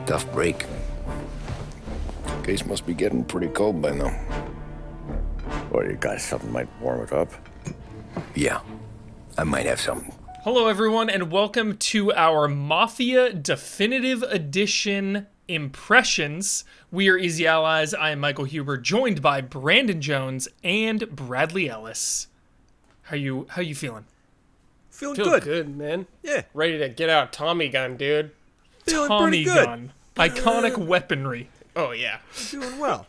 Tough break. Case must be getting pretty cold by now. Well, you got something might warm it up? Yeah, I might have something. Hello, everyone, and welcome to our Mafia Definitive Edition Impressions. We are Easy Allies. I am Michael Huber, joined by Brandon Jones and Bradley Ellis. How you feeling? Feeling Feel good. good, man. Yeah. Ready to get out Tommy gun, dude. Feeling Tommy pretty good. gun. Iconic weaponry. Oh, yeah. Doing well.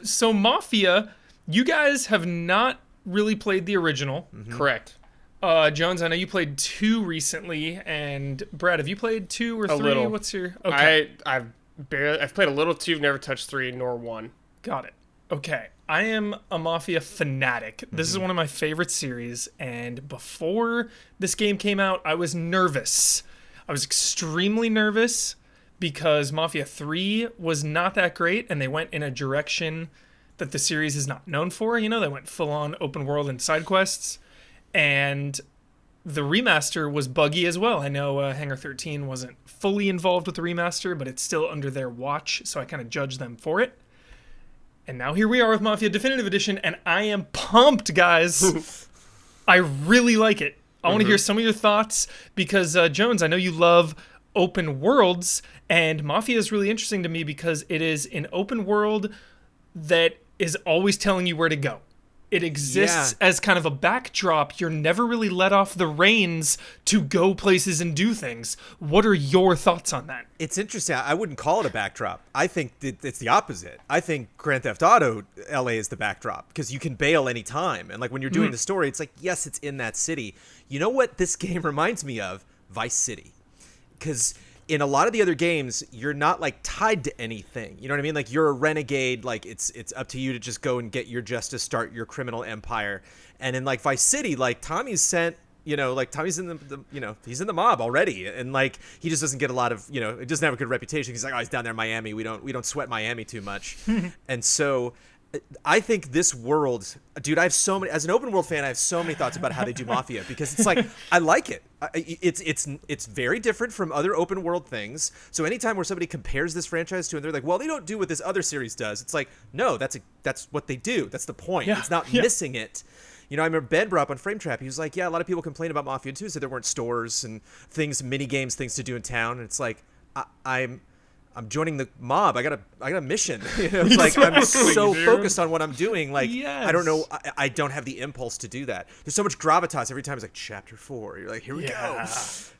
So Mafia, you guys have not really played the original. Correct. Jones, I know you played 2 recently, and Brad, have you played 2 or 3? little. What's your... Okay. I've played a little 2, never touched 3 nor 1. Got it. Okay. I am a Mafia fanatic. This is one of my favorite series, and before this game came out, I was nervous. I was extremely nervous because Mafia 3 was not that great, and they went in a direction that the series is not known for. You know, they went full-on open world and side quests, and the remaster was buggy as well. I know Hangar 13 wasn't fully involved with the remaster, but it's still under their watch, so I kind of judge them for it. And now here we are with Mafia Definitive Edition, and I am pumped, guys. I really like it. I want to hear some of your thoughts, because, Jones, I know you love open worlds, and Mafia is really interesting to me because it is an open world that is always telling you where to go. It exists as kind of a backdrop. You're never really let off the reins to go places and do things. What are your thoughts on that? It's interesting. I wouldn't call it a backdrop. I think it's the opposite. I think Grand Theft Auto LA is the backdrop because you can bail anytime. And like when you're doing the story, it's like, yes, it's in that city. You know what this game reminds me of? Vice City. Because in a lot of the other games, you're not like tied to anything. You know what I mean? Like you're a renegade. Like it's up to you to just go and get your justice, start your criminal empire. And in like Vice City, like Tommy's sent, you know, like Tommy's in the you know, he's in the mob already. And like he just doesn't get a lot of, you know, it doesn't have a good reputation. He's like, oh, he's down there in Miami. We don't sweat Miami too much. And so I think this world, dude, I have so many, as an open world fan, I have so many thoughts about how they do Mafia because it's like, I like it. It's very different from other open world things. So anytime where somebody compares this franchise to, and they're like, well, they don't do what this other series does. It's like, no, that's what they do. That's the point. Yeah, it's not missing it. You know, I remember Ben brought up on Frame Trap. He was like, yeah, a lot of people complain about Mafia 2, so there weren't stores and things, mini games, things to do in town. And it's like, I'm joining the mob. I got a mission. You know, it's like I'm so focused on what I'm doing. Like I don't know. I don't have the impulse to do that. There's so much gravitas every time. It's like chapter 4. You're like, here we go.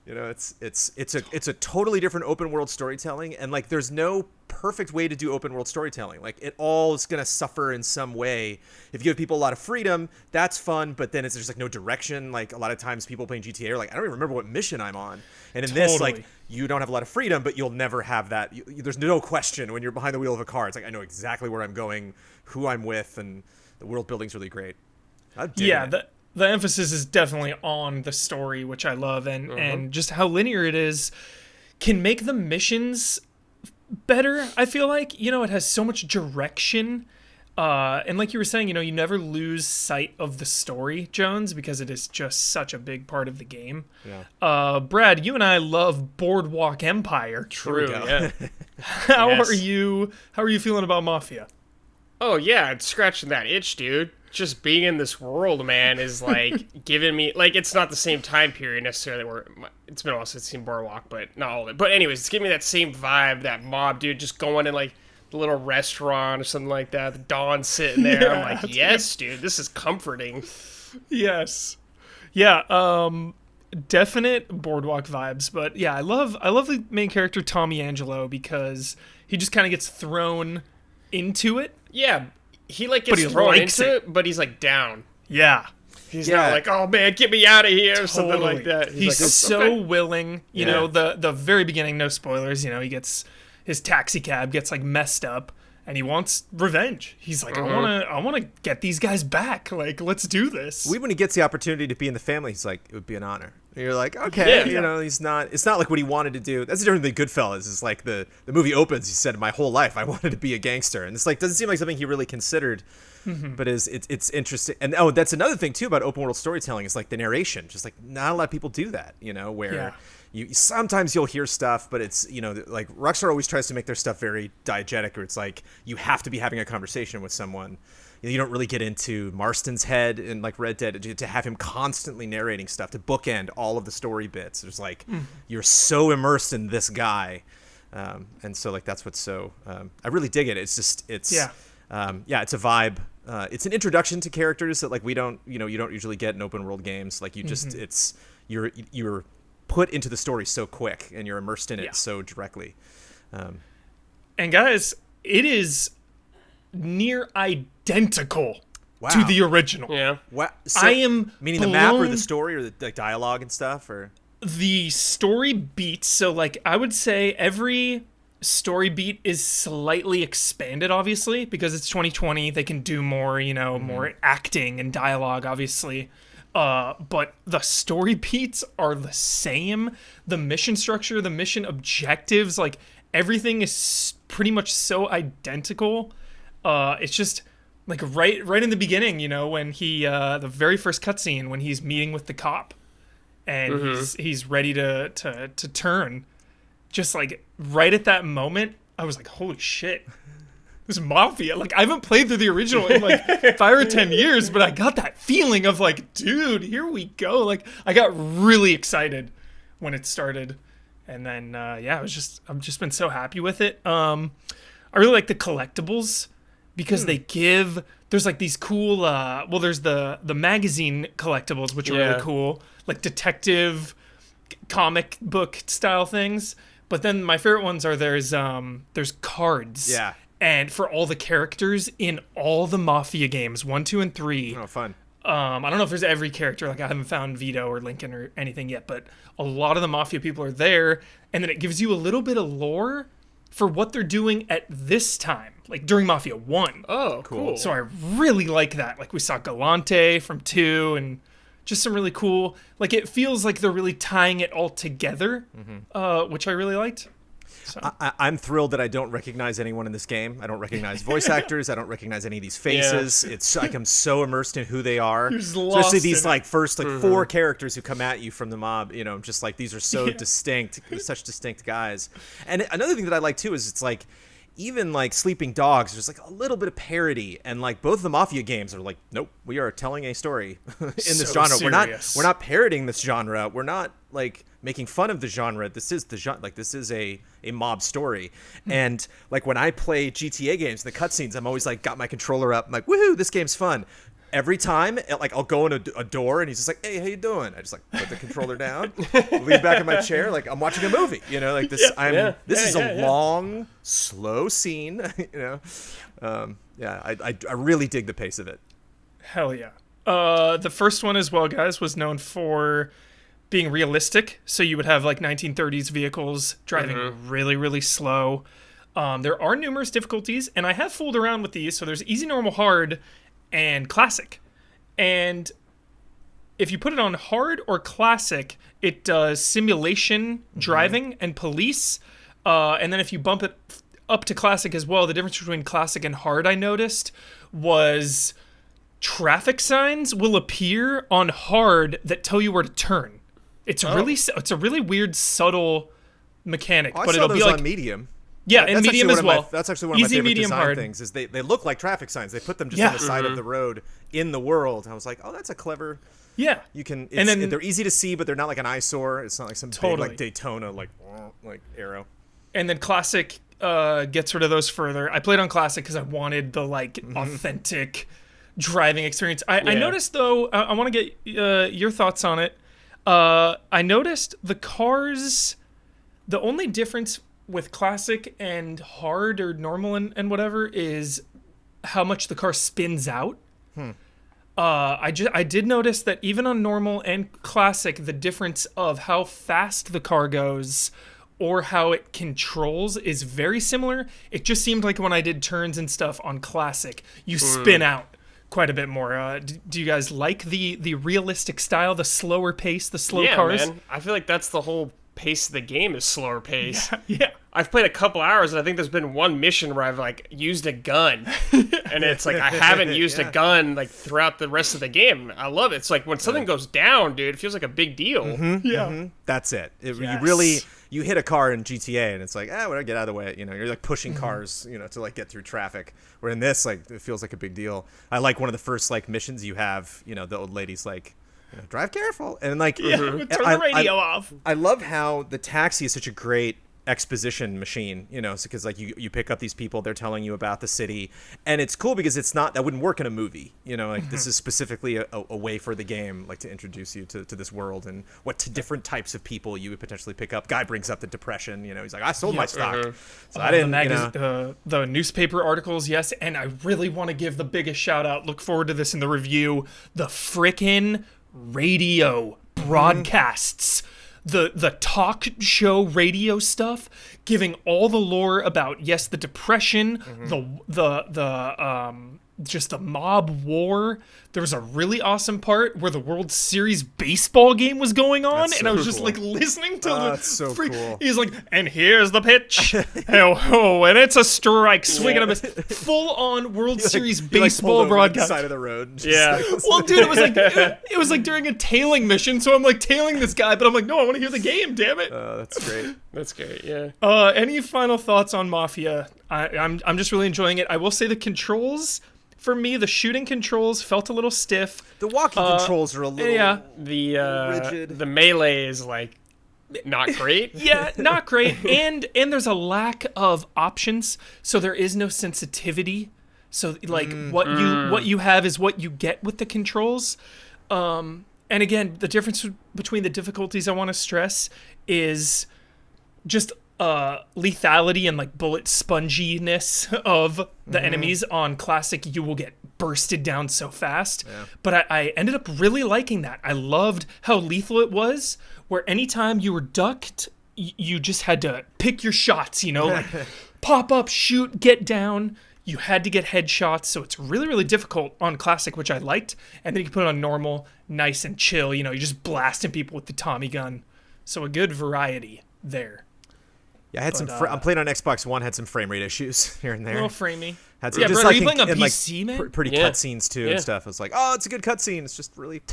You know, it's a totally different open world storytelling, and like there's no perfect way to do open world storytelling. Like it all is gonna suffer in some way. If you give people a lot of freedom, that's fun, but then it's just like no direction. Like a lot of times people playing GTA are like, I don't even remember what mission I'm on. And in this, like you don't have a lot of freedom, but you'll never have that. There's no question when you're behind the wheel of a car. It's like I know exactly where I'm going, who I'm with, and the world building's really great. The emphasis is definitely on the story, which I love, and just how linear it is can make the missions better, I feel like. You know, it has so much direction. And like you were saying, you know, you never lose sight of the story, Jones, because it is just such a big part of the game. Yeah. Brad, you and I love Boardwalk Empire. True, yeah. How are you feeling about Mafia? Oh, yeah, it's scratching that itch, dude. Just being in this world, man, is like giving me, like, it's not the same time period necessarily where it's been a while since I've seen Boardwalk, but not all of it. But anyways, it's giving me that same vibe, that mob, dude, just going in like the little restaurant or something like that. The Don sitting there. I'm like, yes, dude, this is comforting. Yes. Yeah, definite Boardwalk vibes, but yeah, I love the main character Tommy Angelo because he just kind of gets thrown into it. Yeah, he like gets thrown into it, but he's like down. Yeah. He's not like, oh man, get me out of here, or something Totally. like that. He's like, so okay. willing. You know, the very beginning, no spoilers, you know, he gets his taxi cab gets like messed up and he wants revenge. He's like, I want to get these guys back. Like, let's do this. When he gets the opportunity to be in the family, he's like, it would be an honor. And you're like, okay, you know, it's not like what he wanted to do. That's the difference than Goodfellas. Is like the movie opens, he said, my whole life I wanted to be a gangster. And it's like, doesn't seem like something he really considered, but it's interesting. And that's another thing too about open world storytelling is like the narration. Just like not a lot of people do that, you know, where sometimes you'll hear stuff, but it's, like Rockstar always tries to make their stuff very diegetic, or it's like you have to be having a conversation with someone. You don't really get into Marston's head in like Red Dead to have him constantly narrating stuff to bookend all of the story bits. There's like you're so immersed in this guy, and so like that's what's so I really dig it. It's just it's a vibe. It's an introduction to characters that like we don't you don't usually get in open world games. Like you just it's you're put into the story so quick and you're immersed in it so directly. And guys, it is near identical to the original. Yeah. Wow. So, I am meaning the map or the story or the like dialogue and stuff, or the story beats. So like I would say every story beat is slightly expanded, obviously, because it's 2020. They can do more, more acting and dialogue, obviously. But the story beats are the same. The mission structure, the mission objectives, like everything is pretty much so identical. It's just like right in the beginning, when he the very first cutscene when he's meeting with the cop, and he's ready to turn, just like right at that moment, I was like, holy shit, this is Mafia. Like I haven't played through the original in like 5 or 10 years, but I got that feeling of like, dude, here we go. Like I got really excited when it started, and then I've just been so happy with it. I really like the collectibles, because there's like these cool there's the magazine collectibles, which are really cool, like detective comic book style things. But then my favorite ones are there's cards, and for all the characters in all the Mafia games, 1, 2, and 3. oh, fun. I don't know if there's every character, like I haven't found Vito or Lincoln or anything yet, but a lot of the Mafia people are there, and then it gives you a little bit of lore for what they're doing at this time, like during Mafia 1. Oh, cool. So I really like that. Like we saw Galante from 2, and just some really cool, like it feels like they're really tying it all together, which I really liked. So. I'm thrilled that I don't recognize anyone in this game. I don't recognize voice actors. I don't recognize any of these faces. It's like I'm so immersed in who they are. Especially these like first like 4 characters who come at you from the mob. Just like these are so distinct, such distinct guys. And another thing that I like too is it's like even like Sleeping Dogs, there's like a little bit of parody, and like both of the Mafia games are like, nope, we are telling a story in this genre. Serious. We're not parodying this genre. We're not like making fun of the genre. This is the genre. Like this is a mob story. And like when I play GTA games, the cutscenes, I'm always like got my controller up. I'm like, woohoo, this game's fun. Every time, like I'll go in a door and he's just like, "Hey, how you doing?" I just like put the controller down, lean back in my chair, like I'm watching a movie. Like this. This is a long, slow scene. I really dig the pace of it. Hell yeah. The first one as well, guys, was known for being realistic. So you would have like 1930s vehicles driving really, really slow. There are numerous difficulties, and I have fooled around with these. So there's easy, normal, hard, and classic. And if you put it on hard or classic, it does simulation driving and police. And then if you bump it up to classic as well, the difference between classic and hard, I noticed, was traffic signs will appear on hard that tell you where to turn. It's a really weird, subtle mechanic. I but saw it'll those be like on medium. Yeah, and medium as well. That's actually one of my Easy, favorite medium, design hard. things. Is they look like traffic signs. They put them just on the side of the road in the world. I was like, oh, that's a clever. Yeah, you can. And then they're easy to see, but they're not like an eyesore. It's not like some big like Daytona like arrow. And then classic gets rid of those further. I played on classic because I wanted the like authentic driving experience. I noticed though. I want to get your thoughts on it. I noticed the cars. The only difference with classic and hard or normal and whatever is how much the car spins out. I did notice that even on normal and classic, the difference of how fast the car goes or how it controls is very similar. It just seemed like when I did turns and stuff on classic, you spin out quite a bit more. Do you guys like the realistic style, the slower pace, the slow cars? Man. I feel like that's the whole pace of the game is slower pace. Yeah. I've played a couple hours and I think there's been one mission where I've like used a gun and it's like I haven't used a gun like throughout the rest of the game. I love it. It's like when something goes down, dude, it feels like a big deal. That's it. You Yes. really you hit a car in GTA and it's like, when I get out of the way, you're like pushing cars, to like get through traffic. Where in this, like, it feels like a big deal. I like one of the first like missions you have, the old lady's like, drive careful, and like turn the radio off. I love how the taxi is such a great exposition machine, because like you pick up these people, they're telling you about the city, and it's cool because that wouldn't work in a movie, like this is specifically a way for the game like to introduce you to this world and what different types of people you would potentially pick up. Guy brings up the Depression, he's like, I sold my stock, so I didn't, the newspaper articles, yes, and I really want to give the biggest shout out, look forward to this in the review, the frickin' radio broadcasts, the talk show radio stuff, giving all the lore about the Depression, just the mob war. There was a really awesome part where the World Series baseball game was going on, and I was just like listening to that's so cool. He's like, and here's the pitch, and it's a strike, swinging a miss. Full on World Series baseball broadcast. Side of the road. Well, dude, it was like during a tailing mission, so I'm like tailing this guy, but I'm like, no, I want to hear the game. Damn it. That's great. That's great. Yeah. Any final thoughts on Mafia? I'm just really enjoying it. I will say the controls. For me, the shooting controls felt a little stiff. The walking controls are a little rigid. The melee is like not great. Not great. And there's a lack of options, so there is no sensitivity. So like what you have is what you get with the controls. And again, the difference between the difficulties I want to stress is just lethality and like bullet sponginess of the enemies. On classic, you will get bursted down so fast, but I ended up really liking that. I loved how lethal it was, where anytime you were ducked, you just had to pick your shots, like pop up, shoot, get down. You had to get headshots, so it's really, really difficult on classic, which I liked. And then you can put it on normal, nice and chill, you're just blasting people with the Tommy gun. So a good variety there. Yeah, I had I'm playing on Xbox One. Had some frame rate issues here and there. A little framey. Had some, yeah, just bro, like are you playing on PC, like, man? Pretty cutscenes too and stuff. It's like, it's a good cutscene. It's just really,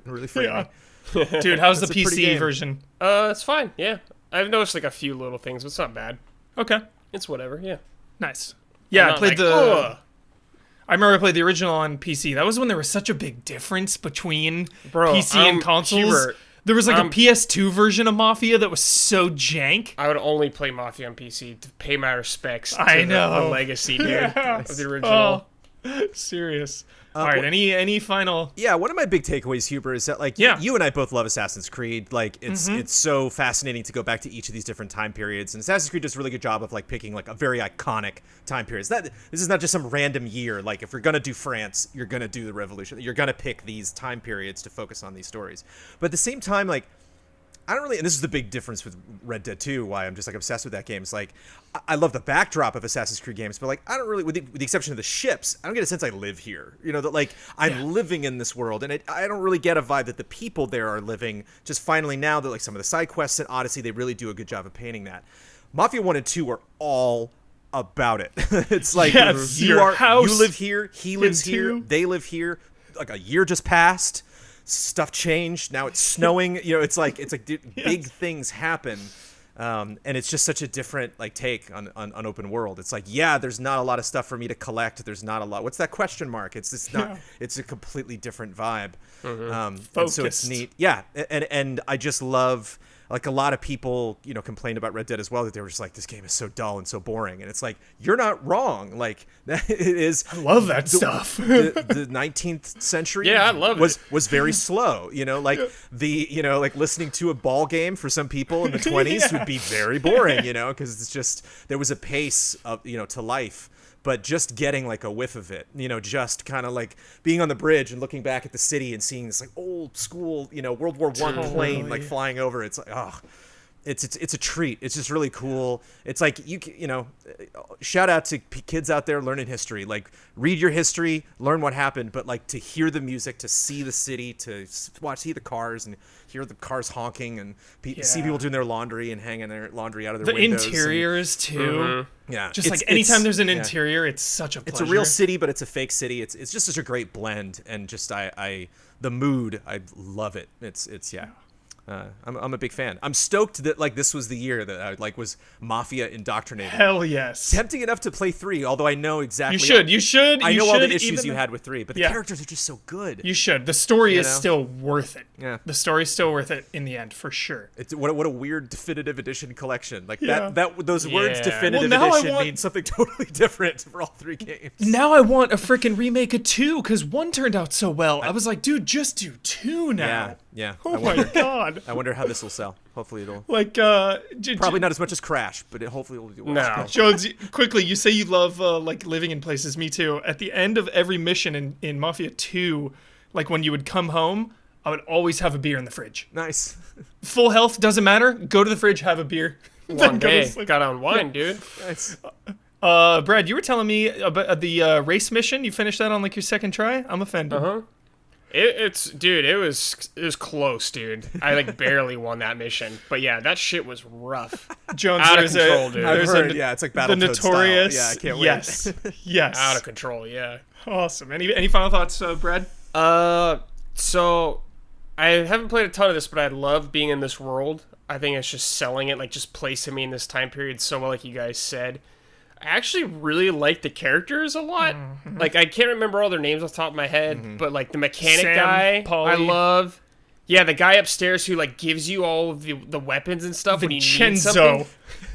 really framey. Yeah. Dude, how's the It's a pretty PC game. version? It's fine. Yeah, I've noticed like a few little things, but it's not bad. Okay, It's whatever. Yeah. nice. Yeah, I played Ugh. I remember I played the original on PC. That was when there was such a big difference between Bro, PC and consoles. Hubert, There was like a PS2 version of Mafia that was so jank. I would only play Mafia on PC to pay my respects to I know. the legacy, dude, of the original. Serious. All right, any final? Yeah, one of my big takeaways, Huber, is that like you and I both love Assassin's Creed. Like it's so fascinating to go back to each of these different time periods, and Assassin's Creed does a really good job of like picking like a very iconic time period. This is not just some random year. Like if you're gonna do France, you're gonna do the Revolution. You're gonna pick these time periods to focus on these stories. But at the same time, like I don't really, and this is the big difference with Red Dead 2, why I'm just like obsessed with that game. It's like, I love the backdrop of Assassin's Creed games, but like, I don't really, with the exception of the ships, I don't get a sense I live here. That like, I'm living in this world, and I don't really get a vibe that the people there are living, just finally now that like some of the side quests in Odyssey, they really do a good job of painting that. Mafia 1 and 2 are all about it. It's like, you live here, he lives here, they live here, like a year just passed. Stuff changed. Now it's snowing. It's like big things happen, and it's just such a different like take on open world. It's like there's not a lot of stuff for me to collect. There's not a lot. What's that question mark? It's just not. It's a completely different vibe. And so it's neat. Yeah, and I just love. Like a lot of people, complained about Red Dead as well, that they were just like, this game is so dull and so boring. And it's like, you're not wrong. Like it is. I love that stuff. The 19th century I love was very slow, like like listening to a ball game for some people in the 20s would be very boring, because it's just, there was a pace of, to life. But just getting like a whiff of it, just kind of like being on the bridge and looking back at the city and seeing this like old school, World War I plane like flying over. It's like, it's a treat. It's just really cool. It's like shout out to kids out there learning history. Like, read your history, learn what happened, but like to hear the music, to see the city, to see the cars and hear the cars honking and see people doing their laundry and hanging their laundry out of their windows. The interiors too. Yeah, just like anytime there's an interior, it's such a pleasure. It's a real city, but it's a fake city. It's just such a great blend, and just the mood, I love it. It's I'm a big fan. I'm stoked that like this was the year that I like was Mafia indoctrinated. Hell yes. Tempting enough to play 3, although I know exactly. You should. I know all the issues you had with 3, but the characters are just so good. You should. The story is still worth it. Yeah. The story's still worth it in the end, for sure. It's what a weird definitive edition collection. Like those words definitive now edition mean something totally different for all 3 games. Now I want a freaking remake of 2 because 1 turned out so well. I was like, dude, just do 2 now. Yeah. Oh my god. I wonder how this will sell. Hopefully it'll. Like, probably not as much as Crash, but hopefully it'll do well. No. Jones, quickly, you say you love like living in places. Me too. At the end of every mission in Mafia 2, like when you would come home, I would always have a beer in the fridge. Nice. Full health, doesn't matter. Go to the fridge, have a beer. One day, got on wine, dude. Nice. Brad, you were telling me about the race mission. You finished that on like your second try. I'm offended. It was close, dude. I like barely won that mission, but yeah, that shit was rough. Jones, out of control, dude. I've heard, it's like Battletoads the notorious. Style. Yeah, I can't wait. Yes. Out of control, yeah. Awesome. Any final thoughts, Brad? So I haven't played a ton of this, but I love being in this world. I think it's just selling it, like just placing me in this time period so well, like you guys said. I actually really like the characters a lot. Mm-hmm. Like, I can't remember all their names off the top of my head, but like the mechanic Sam, guy, Pauly. I love. Yeah, the guy upstairs who like gives you all of the weapons and stuff when you need something.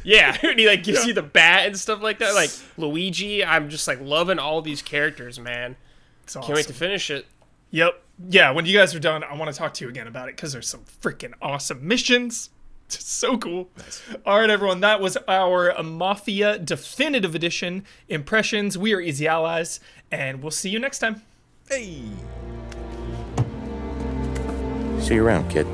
Yeah, and he like gives you the bat and stuff like that. Like Luigi, I'm just like loving all these characters, man. It's awesome. Can't wait to finish it. Yep. Yeah, when you guys are done, I want to talk to you again about it because there's some freaking awesome missions. It's so cool. Nice. All right, everyone. That was our Mafia Definitive Edition impressions. We are Easy Allies, and we'll see you next time. Hey. See you around, kid.